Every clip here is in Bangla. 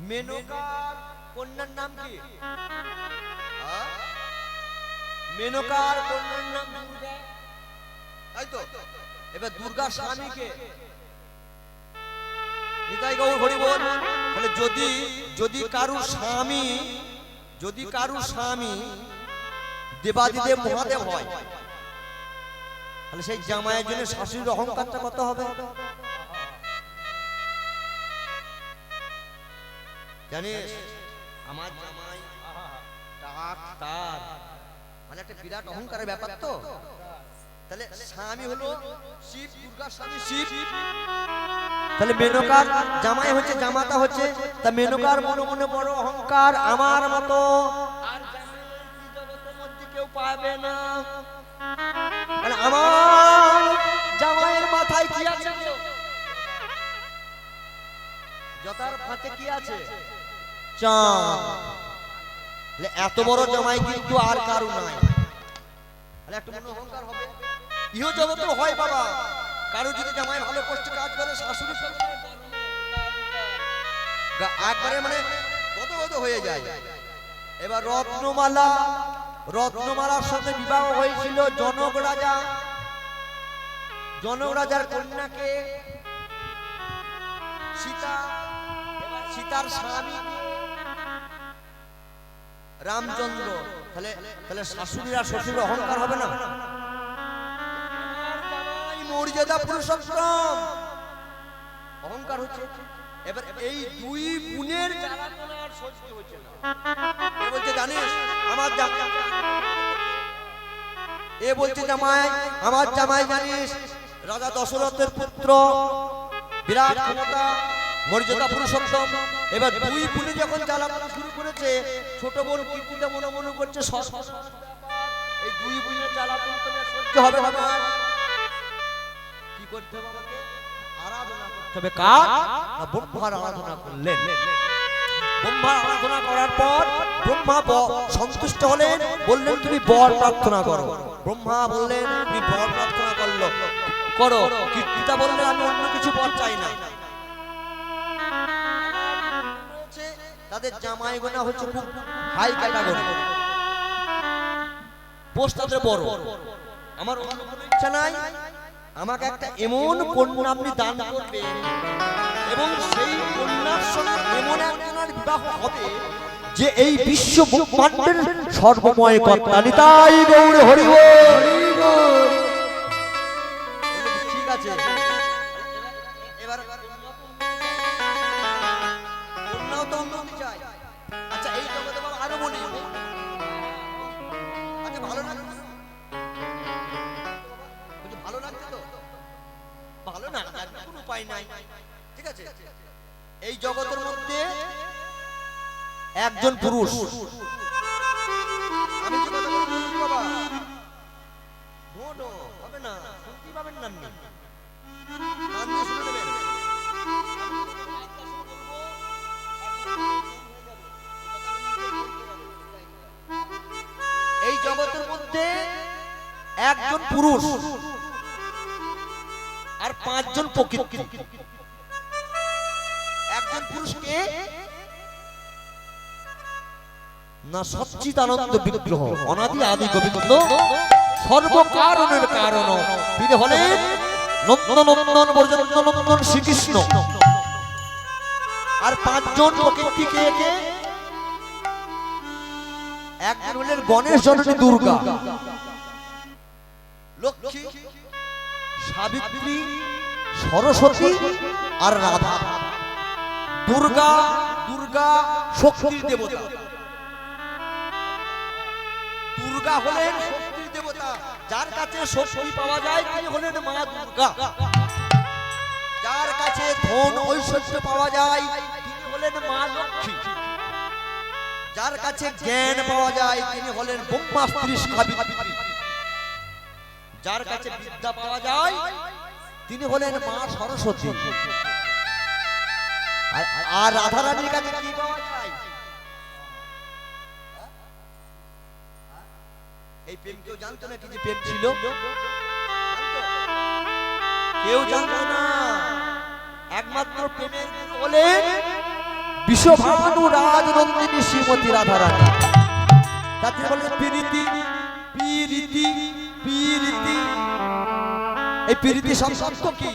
মেনকার কন্যার নাম কি? মেনকার কন্যার নাম দুর্গা, তাই তো? এবার দুর্গার স্বামীকে নিতাই গৌর হরি বল। তাহলে যদি কারুর স্বামী দেবাদিদেব মহাদেব হয়, তাহলে সেই জামাইয়ের জন্য শাশুড়ির অহংকারটা কত হবে জানিস? আমার জামাই ডাক্তার, মানে একটা বিরাট অহংকারের ব্যাপার তো। তাহলে স্বামী হলো শিব, দুর্গার স্বামী শিব, তাহলে মেনকার জামাই হচ্ছে, জামাতা হচ্ছে, তা মেনকার মনে মনে বড় অহংকার, আমার মতো আর জগতের মধ্যে কেউ পাবে না। মানে আমার জামাইয়ের মাথায় কি আছে? জটার ফাঁকে কি আছে? চাঁদ। এত বড় জামাই কিন্তু আর কারু নাই। একটু মনে অহংকার হবে, ইহ জগতেও হয় বাবা। কারো যদি জামাই ভালো কষ্টে কাজ করে, শাশুড়ি একবারে মানে গদগদ হয়ে যায়। এবার রত্নমালার সাথে বিবাহ হয়েছিল জনক রাজার কন্যাকে সীতা। সীতার স্বামী রামচন্দ্র। তাহলে শাশুড়ি আর শ্বশুর অহংকার হবে না? মর্যাদা পুরুষোত্তম, অহংকার হচ্ছে। এবার এই দুই গুণের জ্বালাতনা আর সহ্য হচ্ছে না। এ বলছে জানিস আমার জামাই জানিস রাজা দশরথের পুত্র, বিরাট ক্ষমতা, মর্যাদা পুরুষোত্তম। এবার দুই গুণে যখন জ্বালাতনা শুরু করেছে, ছোট বোন কীর্তিতে মনে করছে এই দুই গুণের জ্বালাতনা সহ্য হবে না। কি করতে হবে? আমাকে আরাধনা করতে হবে। কার? ব্রহ্মার আরাধনা করলেন। ব্রহ্মার আরাধনা করার পর ব্রহ্মা সন্তুষ্ট হলেন, বললেন তুমি বর প্রার্থনা করো। ব্রহ্মা বললেন তুমি বর প্রার্থনা করো। কীর্তিতা বললেন আমি অন্য কিছু বর চাই না। তাদের জামাই গোনা হচ্ছে খুব হাই ক্যাটাগরি, পোস্ট তাদের বড়। আমার অন্য কোনো ইচ্ছা নাই, আমাকে একটা এমন কন্যা আপনি দান করবেন, এবং সেই কন্যার সঙ্গে এমন একজনের বিবাহ হবে যে এই বিশ্ব ব্রহ্মাণ্ডের সর্বময় কর্তা। নিতাই গৌর হরি বল। ঠিক আছে, এবার কন্যাও তো উন্নতি চাই। আচ্ছা এই জগতে বাবা আরো বলি, আচ্ছা ভালো লাগছে, ভালো লাগছে তো? ভালো না লাগবে কোনো উপায় নাই, ঠিক আছে। এই জগতের মধ্যে একজন পুরুষ, আমি যে কথা বলছি বাবা নো হবে না, শুনতে পাবেন না, আপনি কান দিয়ে শুনে নেবেন। এই জগতের মধ্যে একজন পুরুষ আর পাঁচজন প্রকৃতি। একজন পুরুষকে না সচ্চিদানন্দ বিগ্রহ, অনাদি আদি গোবিন্দ, সর্বকারণের কারণ, তিনি হলেন নন্দনন্দন ব্রজনন্দন শ্রীকৃষ্ণ। আর পাঁচজন প্রকৃতিকে একজন হলেন গণেশ জননী দুর্গা, লক্ষ্মী, সাবিত্রী, সরস্বতী আর রাধা। দুর্গা শক্তির দেবতা। দুর্গা হলেন শক্তির দেবতা, যার কাছে শক্তি পাওয়া যায় তিনি হলেন মা দুর্গা। যার কাছে ধন ঐশ্বর্য পাওয়া যায় তিনি হলেন মা লক্ষ্মী। যার কাছে জ্ঞান পাওয়া যায় তিনি হলেন ব্রহ্মাস্ত্রী সাবিত্রী। যার কাছে বিদ্যা পাওয়া যায় তিনি হলেন মা সরস্বতী। আর রাধা রানীর কাছে কি পাওয়া যায়? এই প্রেম কেউ জানতো না কি যে প্রেম ছিল? কেউ জানতো না। একমাত্র আপনার প্রেমের গুরু হলেন বিশ্বভানু রাজনন্দিনী শ্রীমতী রাধারানী। তাতে বলেন প্রীতি প্রীতি প্রীতি। এই প্রীতি শব্দ কি?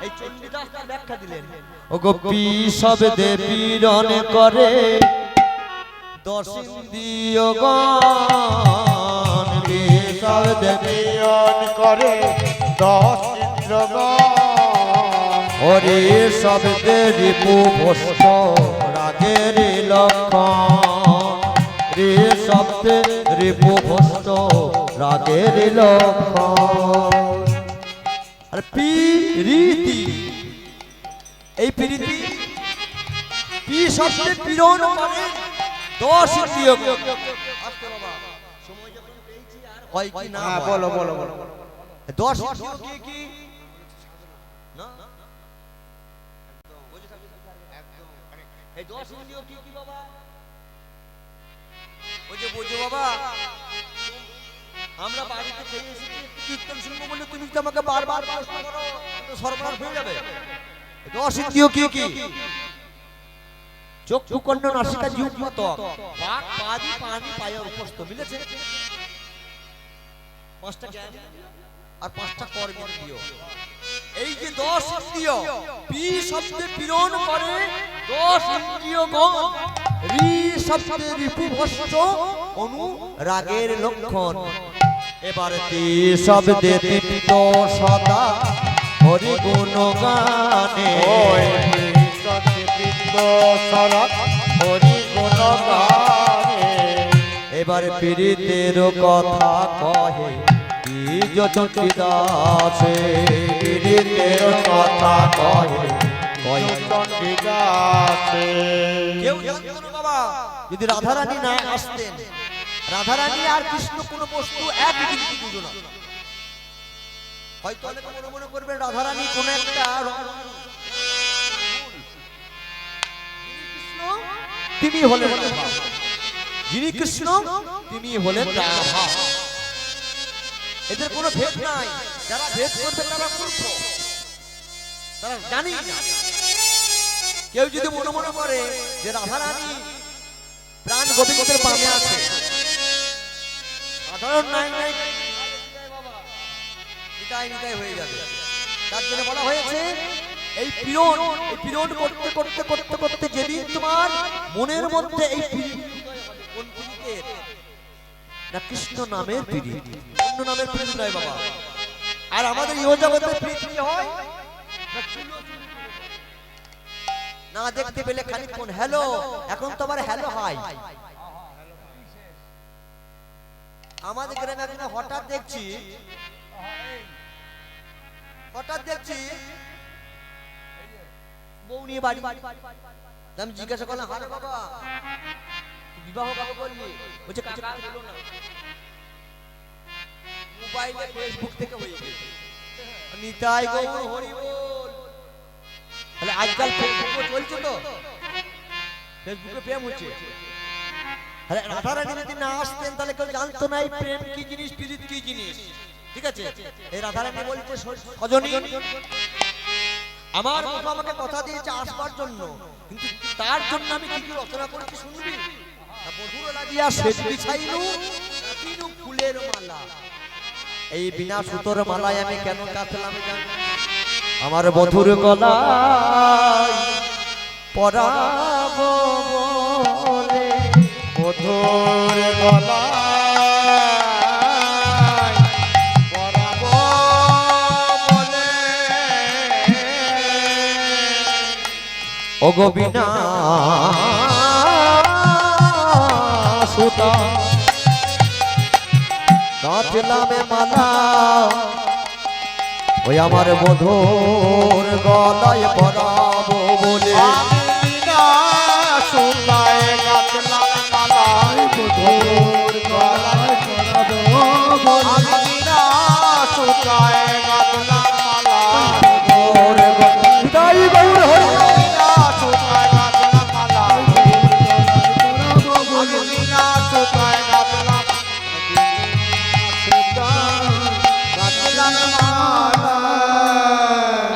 এই চণ্ডীদাস তার ব্যাখ্যা দিলেন। ও গো পি শব্দে পীড়ন করে দশ ইন্দ্রিয় গণ, পি শব্দে পীড়ন করে দশ ইন্দ্রগণ। হরি শব্দে রিপু ভস্ত রাগের লক্ষণ, রে শব্দে রিপু ভস্ত রাগের লক্ষণ। আর প্রীতি, এই প্রীতি পি শব্দে পীড়ন করে দশ ইন্দ্রিয়। সময় যখন পেয়েছি আর হয় কি না? বলো বলো বলো। দশ ইন্দ্রিয় কি কি? না এই দশ ইন্দ্রিয় কি কি বাবা? ওই যে বোঝো বাবা, আমরা বাড়িতে খেয়ে এসেছি কীর্তন শুনবো বলে তুমি তো আমাকে বারবার প্রশ্ন করো, তো সর্বনাশ হয়ে যাবে। দশ ইন্দ্রিয় কি কি? চক্ষু কর্ণ নাসিকা জিহ্বা ত্বক, বাক পাদি পানি পায়ের উপস্থ মিলেছে। পাঁচটা জ্ঞান আর পাঁচটা কর্মেন্দ্রিয়। এই যে দশ ইন্দ্রিয় পি শব্দে পীড়ন করে দশ ইন্দ্রিয় গণ, রি শব্দে রিপু ভস্ত অনুরাগের লক্ষণ। এবার তি শব্দে তৃপ্ত সদা হরি গুণ গানে, হরি গুণ গানে। এবার পীড়িতের কথা কহে চণ্ডীদাসে, পীড়িতের কথা কহে চণ্ডীদাসে। কেউ জানতো না বাবা, যদি রাধারানী না আসতেন, রাধারানী আর কৃষ্ণ কোন বস্তু এক কিন্তু দুজন। হয়তো অনেকে মনে মনে করবেন রাধারানী কোন একটা তিনি হলেন রাধা, যিনি কৃষ্ণ তিনি হলেন রাধা। এদের কোনো ভেদ নাই, যারা ভেদ করবে তারা মূর্খ, তারা জানি না। কেউ যদি মনে মনে করে যে রাধারানী প্রাণ গোবিন্দের বামে আছে, সাধারণ নাই নাই নিতাই নিতাই হয়ে যাবে। তার জন্য বলা হয়েছে এই পীড়ন করতে করতে করতে করতে যেদিন তোমার মনের মধ্যে এই কোন পীড়িতের না কৃষ্ণ নামের পীড়িত, অন্য নামের পীড়িত নয় বাবা। আর আমাদের ইহ জগতের পীড়িত কি হয় না দেখতে পেলে খানিকক্ষণ হ্যালো, এখন তো আবার হ্যালো হাই। আমাদের গ্রামে এখন হঠাৎ দেখছি বউ নিয়ে বাড়ি। আমি জিজ্ঞাসা করলাম, আরে বাবা বিবাহ কবে করলি? বলছে কাকা বলো না, মোবাইলে ফেসবুক থেকে হয়ে গেছে। নিতাই গৌর হরি বল। তাহলে আজকাল ফেসবুকে চলছে, তো ফেসবুকে প্রেম হচ্ছে। আরে রাধারানী যদি না আসতেন তাহলে কেউ জানতো না এই প্রেম কি জিনিস, প্রীতি কি জিনিস। ঠিক আছে, এই রাধারানী বলছে সজনী আমার বাবা আমাকে কথা দিয়েছে আসবার জন্য, কিন্তু তার জন্য আমি কি কি রচনা করেছি শুনবি? বধুর লাগিয়া শেষ বিছাইলু তিনু ফুলের মালা, এই বিনা সুতোর মালায় আমি কেন কাঁদলাম জানি? আমার বধুর গলায় পরাবো বলে, বধুর গলায় পরাবো বলে, ও গো বিনা সুতা কাঁদলাম মালা, ওই আমার বধুর গলায় পরাবো বলে। আমি বিনা সুতায় গাঁথলাম মালা, বধুর গলায় পরাবো বলে। আমি বিনা সুতায় গাঁথলাম মালা, বধুর গলায় গৌর হরি বিনা সুতায় গাঁথলাম মালা, আমি বিনা সুতায় গাঁথলাম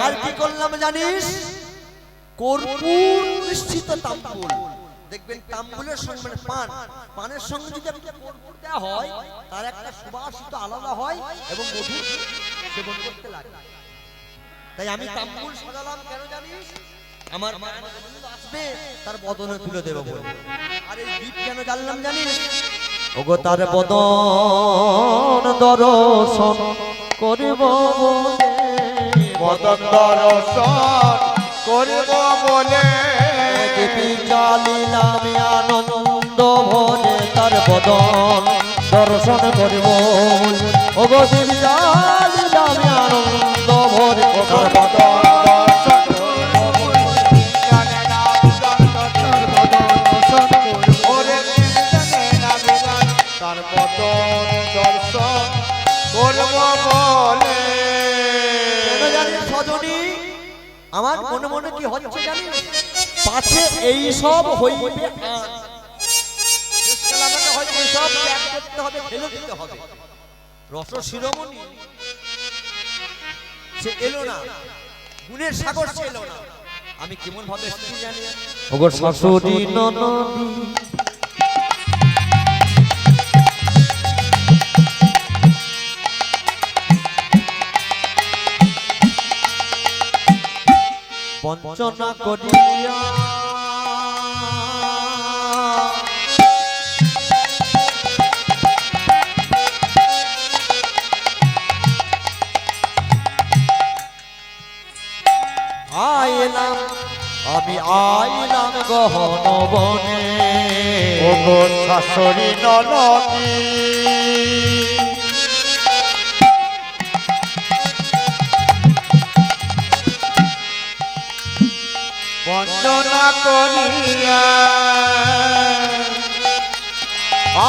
আর কি করলাম জানিস? কর্পূর মিশ্রিত তাম্বুল। দেখবেন তাম্বুলের সঙ্গে মানে পানের সঙ্গে যদি একটা কর্পূর দেওয়া হয় তার একটা সুবাসিত আলাদা হয় এবং মধু সেবন করতে লাগে। তাই আমি তাম্বুল সাজালাম কেন জানিস? আমার আসবে তার বদনে তুলে দেবো বলে। আর এই দীপ কেন জ্বাললাম জানিস? ওগো তার বদন দর্শন করিব বলে, বদন দর্শন করিব বলে দীপি জ্বালিলাম আনন্দ ভরে তার বদন দর্শন করিব বলে। ওগো দীপ জ্বালিলাম আনন্দ ভরে তার বদন দর্শন করিব বলে জানে না বিধান তার বদন দর্শন করিব ওরে জানে না বিধান তার বদন দর্শন করিব বলে। কেন জানিস সজনী? আমার মনে মনে কি হচ্ছে জানিস? পাছে এই সব হইবে আজ শেষকালে আমাকে হয়তো এই সব ত্যাগ করতে হবে, ফেলে দিতে হবে। রস শিরোমণি সে এলো না, গুণের সাগর সে এলো না। আমি কেমন ভাবে এসেছি জানি? ওগো শাশুড়ি ননদি বঞ্চনা করিয়া আইলাম, আমি আইলাম গহন বনে। ওগো শাশুড়ি ননদি বন্দনা করিয়া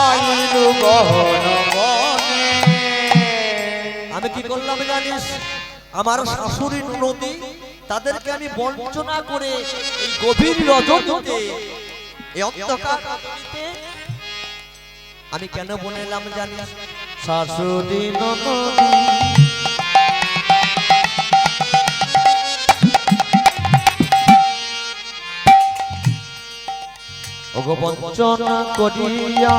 আইলু গহন বনে। আমি কি করলাম জানিস? আমার শাশুড়ি নদী তাদেরকে আমি বঞ্চনা করে এই গভীর রজনীতে এই অন্ধকার রাত্রিতে আমি কেন বলেলাম জানিস? শাশুড়ি নদী ওগো বঞ্চনা করিয়া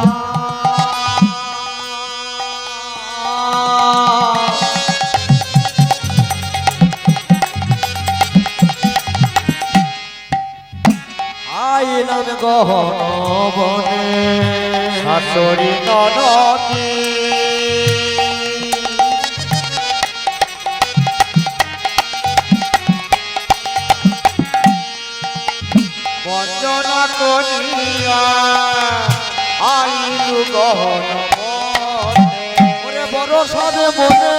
আইলাম গহন বনে। শাশুড়ি ননদি বঞ্চনা করিয়া আইলু গহন বনে। ওরে বড় সাধে মনে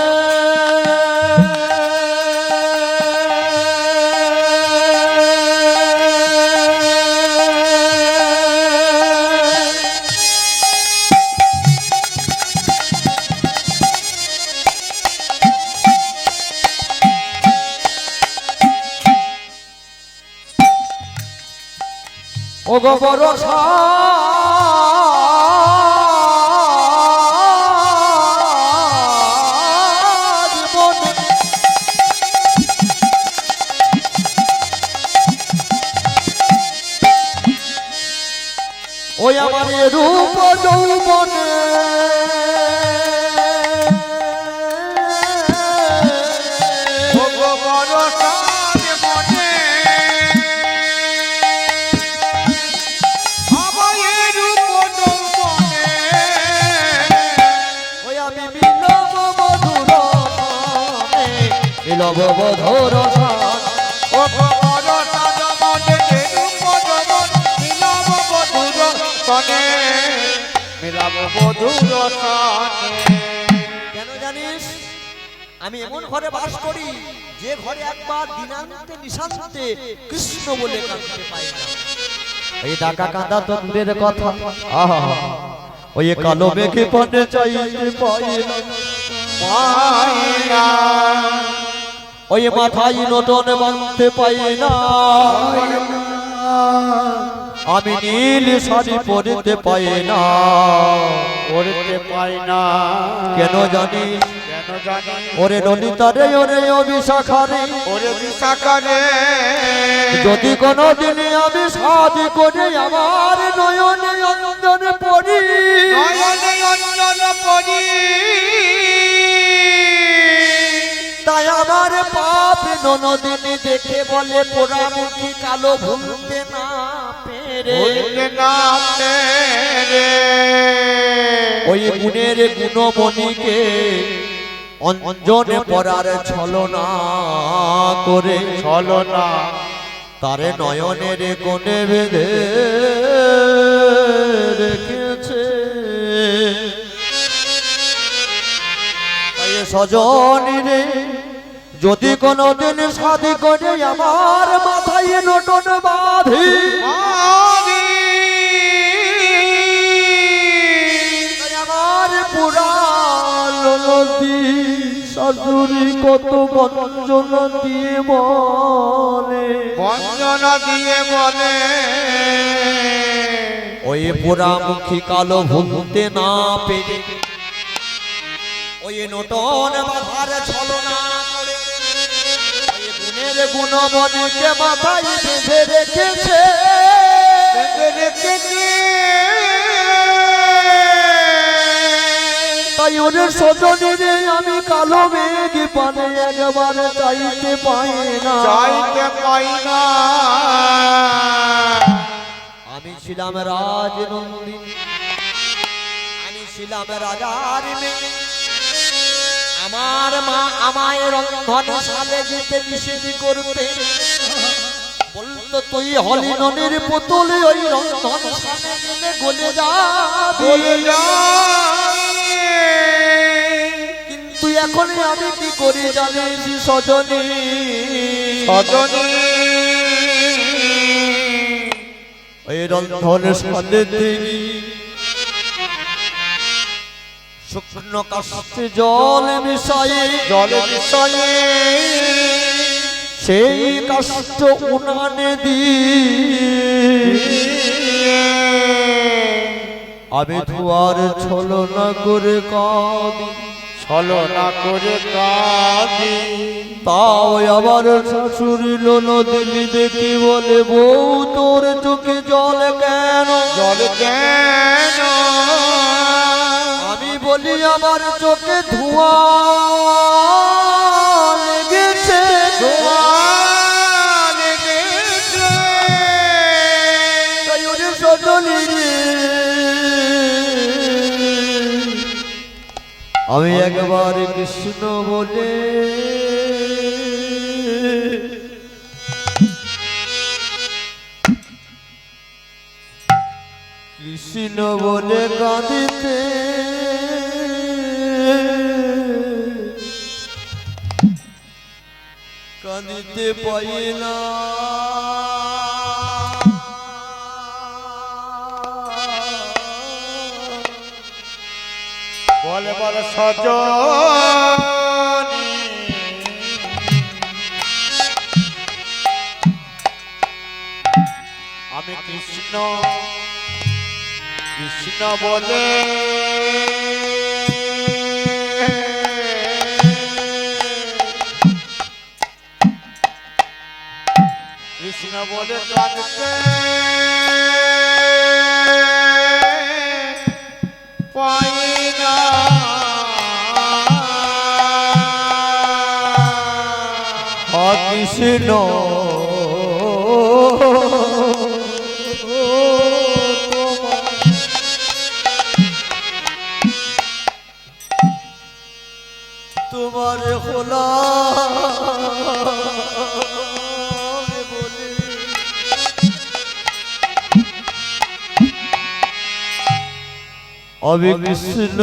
ওগো বড় সাধ মনে ওই আমার রূপ যৌবনে ওগো বড় সাধ মনে আমায় রূপ যৌবনে। ওই আমি মিলব মধুর সানে, মিলব মধুর সান। ওগো বড় সাধ মনে রূপ যৌবন মিলাব মধুর সনে মিলাব মধুর সনে। কেন জানিস? আমি এমন ঘরে বাস করি যে ঘরে একবার দিনান্তে নিশান্তে কৃষ্ণ বলে কাঁদতে পাই না। এই ডাকা কাঁদা তন্দের কথা আহা, ওই কালো মেঘে পড়ে চাইতে পাই না, পাই না ওই মাথায় নটন বাঁধতে পাই না, আমি নীল শাড়ি পরতে পাই না। পড়তে পাই না কেন জানিস? কেন জানি ওরে ললিতা রে ওরে অবিশাখা রে ওরে বিশাখা রে যদি কোনোদিন আমি শাদি করে আমার নয়নে অঞ্জন পড়ি, নয়নে অঞ্জন পড়ি, তাই আমার পাপ ননদিনী দেখে বলে পোড়ামুখী কালো ভুলতে না পেরে, ভুলতে না পেরে ওই গুণের গুণমণিকে অঞ্জনে পড়ার ছলনা করে, ছলনা তারে নয়নের কোণে বেঁধে রেখেছে। তাই সজনী রে, যদি কোনোদিন শাদি করে আমার মাথায় নটন বাঁধি, তাই আমার পুরানো নদী শাশুড়ি কত বঞ্চনা দিয়ে বলে, বঞ্চনা দিয়ে বলে, ওই পোড়ামুখী কালো ভুলতে না পেরে, ওই নটন বাধার ছলনা করে, ওই গুণের গুণমণিকে মাথায় বেঁধে রেখেছে, বেঁধে রেখেছে। তাই ওর সজনীরে আমি কালো মেঘ পানে একবার চাইতে পাই না, চাইতে পাই না। আমি ছিলাম রাজনন্দিনী, আমি ছিলাম রাজার মেয়ে, আমার মা আমায় রন্ধনশালে যেতে নিষেধ করতে বলতো, তুই হলিননের পুতুল ওই রন্ধনশালে গেলে গলে যাবি, বলে যা। কিন্তু এখন আমি কি করি জানিস সজনী, সজনী ওই রন্ধনশালে শুকনো কাশে জল মিশাই, জল বিষয়ে সেই কাষ্ট উনানে দিয়ে আমি ধোয়ার ছলনা করে কাঁদি, ছলনা করে কাঁদি। তাও আবার শাশুড়ি ননদিনী দেখি বলে, বউ তোর চোখে জল কেন, জল কেন? আমি বলি আমার চোখে ধোঁয়া লেগেছে, ধোঁয়া লেগেছে। তাই ওরে সজনী রে, আমি একবার কৃষ্ণ বলে কৃষ্ণ বলে কাঁদিতে কাঁদিতে পাই না, বলে বলে সজনী আমি কৃষ্ণ কৃষ্ণ বলে কৃষ্ণ বলে কাঁদতে পাই না। কৃষ্ণ তোমার হোলা বলে আমি কৃষ্ণ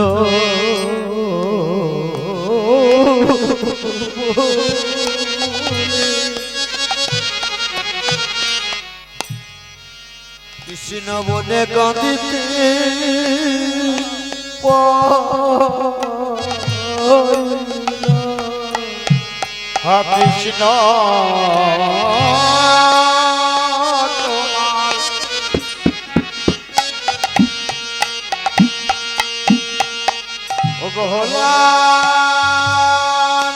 কৃষ্ণ বলে কাঁদিতে কৃষ্ণ তোমার ও গহলা